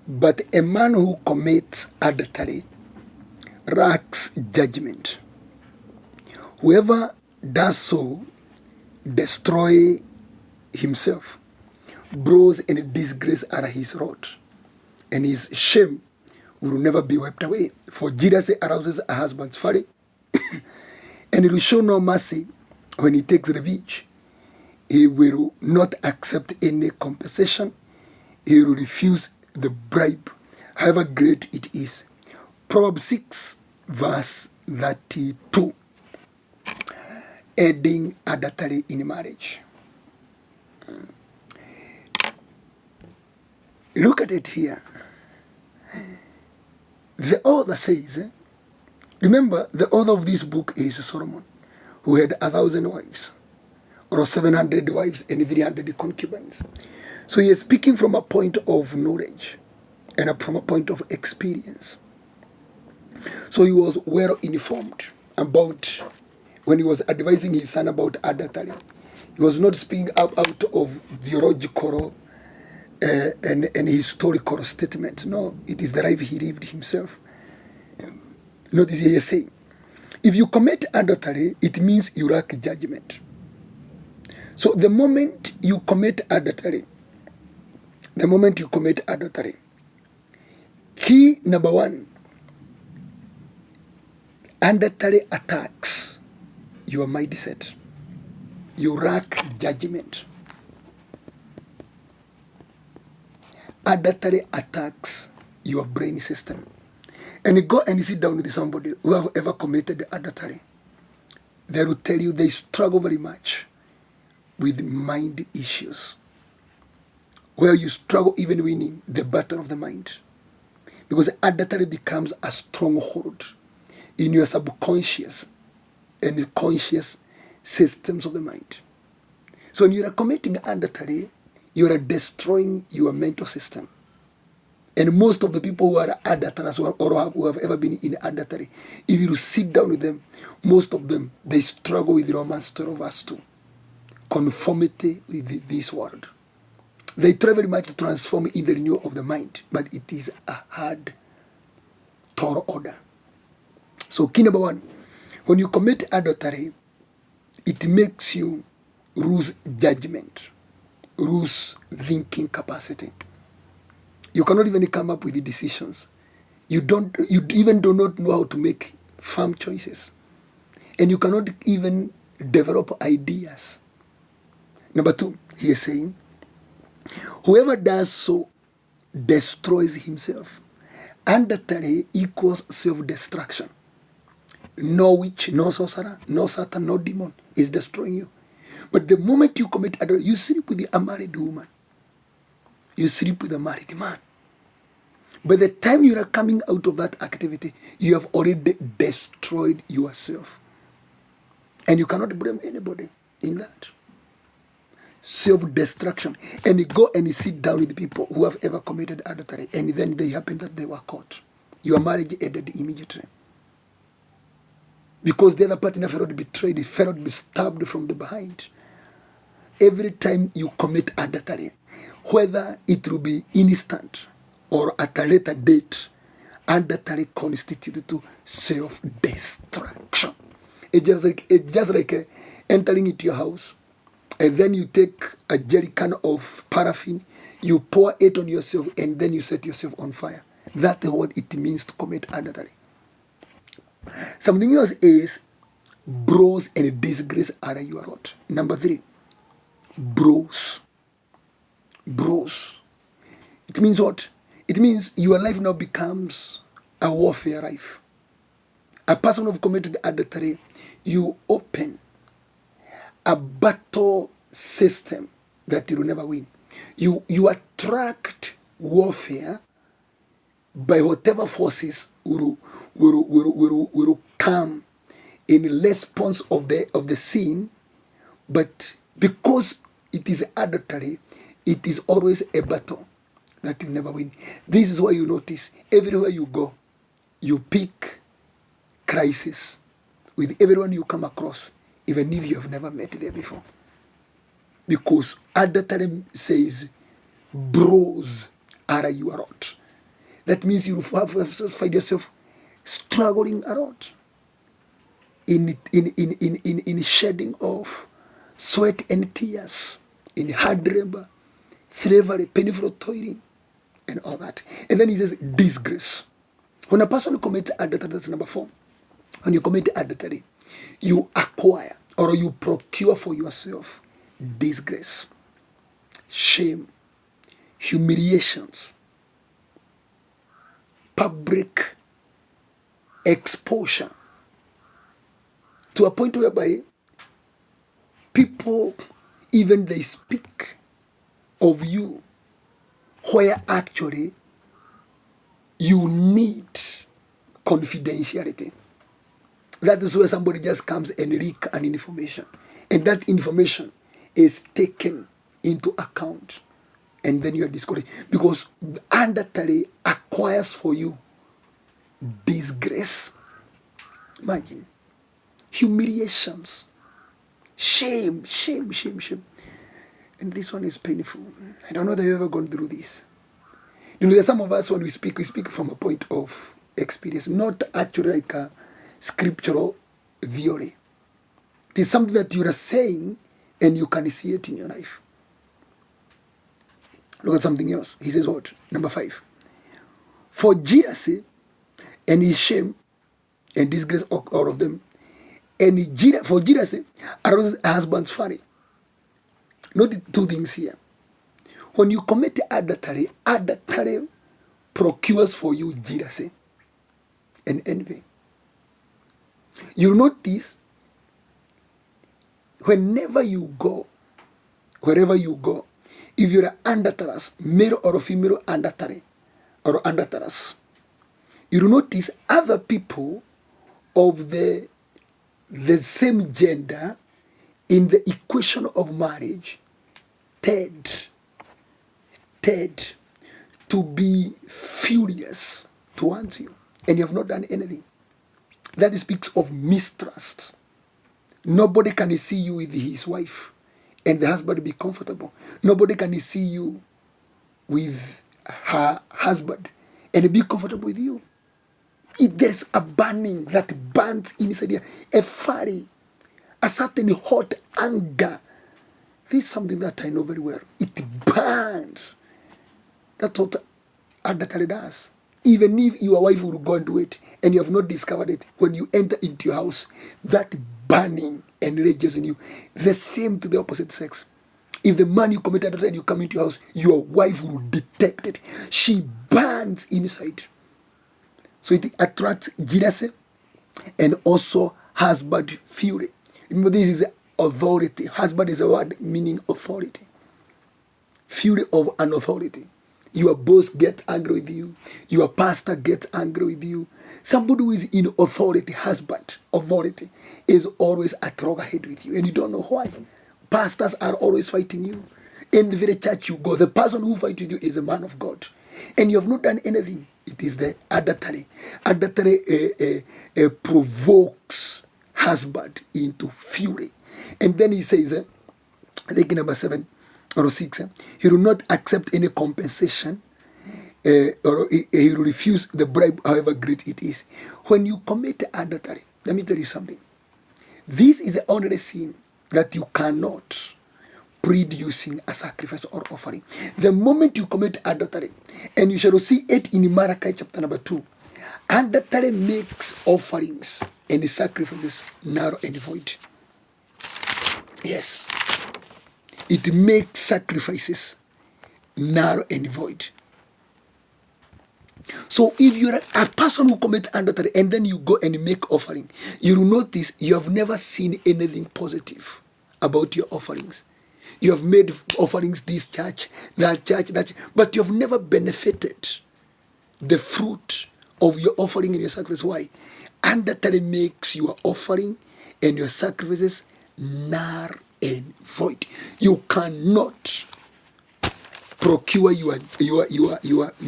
But a man who commits adultery lacks judgment. Whoever does so destroy himself. Blows and disgrace are his rod, and his shame will never be wiped away. For jealousy arouses a husband's fury, and he will show no mercy when he takes revenge. He will not accept any compensation. He will refuse the bribe, however great it is. Proverbs 6, verse 32. Adding adultery in marriage. Look at it here. The author says, remember, the author of this book is Solomon, who had 1,000 wives, or 700 wives and 300 concubines. So he is speaking from a point of knowledge and from a point of experience. So he was well informed about, when he was advising his son about adultery. He was not speaking out of theological and historical statement. No, it is the life he lived himself. Notice he is saying, if you commit adultery, it means you lack judgment. So the moment you commit adultery, key number one, adultery attacks your mindset. You lack judgment. Adultery attacks your brain system. And you go and you sit down with somebody who have ever committed adultery. They will tell you they struggle very much with mind issues, where you struggle even winning the battle of the mind. Because adultery becomes a stronghold in your subconscious and conscious systems of the mind. So when you are committing adultery, you are destroying your mental system. And most of the people who are adulterers or who have ever been in adultery, if you sit down with them, most of them, they struggle with Romans 12 verse 2. Conformity with this world. They try very much to transform in the renewal of the mind, but it is a hard, tall order. So key number one, when you commit adultery, it makes you lose judgment, lose thinking capacity. You cannot even come up with the decisions. You even do not know how to make firm choices. And you cannot even develop ideas. Number two, he is saying, whoever does so destroys himself. Adultery equals self-destruction. No witch, no sorcerer, no Satan, no demon is destroying you. But the moment you commit adultery, you sleep with a married woman. You sleep with a married man. By the time you are coming out of that activity, you have already destroyed yourself. And you cannot blame anybody in that. Self-destruction. And you go and you sit down with people who have ever committed adultery, and then they happen that they were caught. Your marriage ended immediately. Because the other partner felt betrayed, felt stabbed from the behind. Every time you commit adultery, whether it will be instant or at a later date, adultery constitutes to self-destruction. It's just like entering into your house, and then you take a jerrycan of paraffin, you pour it on yourself, and then you set yourself on fire. That's what it means to commit adultery. Something else is bros and disgrace are your rod. Number three, bros. Bros. It means what? It means your life now becomes a warfare life. A person who have committed adultery, you open a battle system that you will never win. You attract warfare by whatever forces will come in response of the sin, but because it is adultery, it is always a battle that you never win. This is why you notice everywhere you go, you pick crisis with everyone you come across, even if you have never met there before. Because adultery says, bros are your rod. That means you find yourself struggling a lot in shedding of sweat and tears, in hard labor, slavery, painful toiling, and all that. And then he says disgrace. When a person commits adultery, that's number 4. When you commit adultery, you acquire or you procure for yourself disgrace, shame, humiliations, public exposure, to a point whereby people, even they speak of you, where actually you need confidentiality. That is where somebody just comes and leak an information, and that information is taken into account, and then you are discouraged because adultery acquires for you disgrace. Imagine humiliations, shame. And this one is painful. I don't know that you've ever gone through this. You know, there's some of us, when we speak from a point of experience, not actually like a scriptural theory. It is something that you are saying and you can see it in your life. Look at something else. He says what? Number 5. For jealousy and his shame and disgrace, all of them, and for jealousy arouses a husband's fury. Note 2 things here. When you commit adultery, adultery procures for you jealousy and envy. You notice wherever you go, if you're an adulteress, male or female adultery or adulteress, you notice other people of the same gender in the equation of marriage tend to be furious towards you, and you have not done anything. That speaks of mistrust. Nobody can see you with his wife and the husband be comfortable. Nobody can see you with her husband and be comfortable with you. There's a burning that burns inside you, a fury, a certain hot anger. This is something that I know very well. It burns. That's what adultery does. Even if your wife will go and do it and you have not discovered it, when you enter into your house, that burning enrages in you. The same to the opposite sex. If the man you committed adultery and you come into your house, your wife will detect it. She burns inside. So it attracts jealousy and also husband fury. Remember, this is authority. Husband is a word meaning authority. Fury of an authority. Your boss gets angry with you. Your pastor gets angry with you. Somebody who is in authority, husband, authority, is always at loggerhead with you. And you don't know why. Pastors are always fighting you. In the very church you go, the person who fights with you is a man of God. And you have not done anything. It is the adultery. Adultery provokes husband into fury. And then he says, I think in number 7 or 6, he will not accept any compensation, or he will refuse the bribe, however great it is. When you commit adultery, let me tell you something. This is the only sin that you cannot producing a sacrifice or offering. The moment you commit adultery, and you shall see it in Malachi chapter number 2, adultery makes offerings and sacrifices narrow and void. Yes. It makes sacrifices narrow and void. So if you're a person who commits adultery and then you go and make offering, you will notice you have never seen anything positive about your offerings. You have made offerings this church, that church, that, but you have never benefited the fruit of your offering and your sacrifice. Why? Adultery makes your offering and your sacrifices narrow and void. You cannot procure your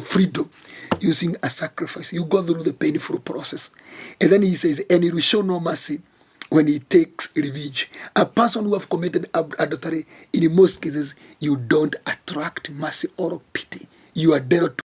freedom using a sacrifice. You go through the painful process. And then he says, and he will show no mercy when he takes revenge. A person who have committed adultery, in most cases, you don't attract mercy or pity. You are there to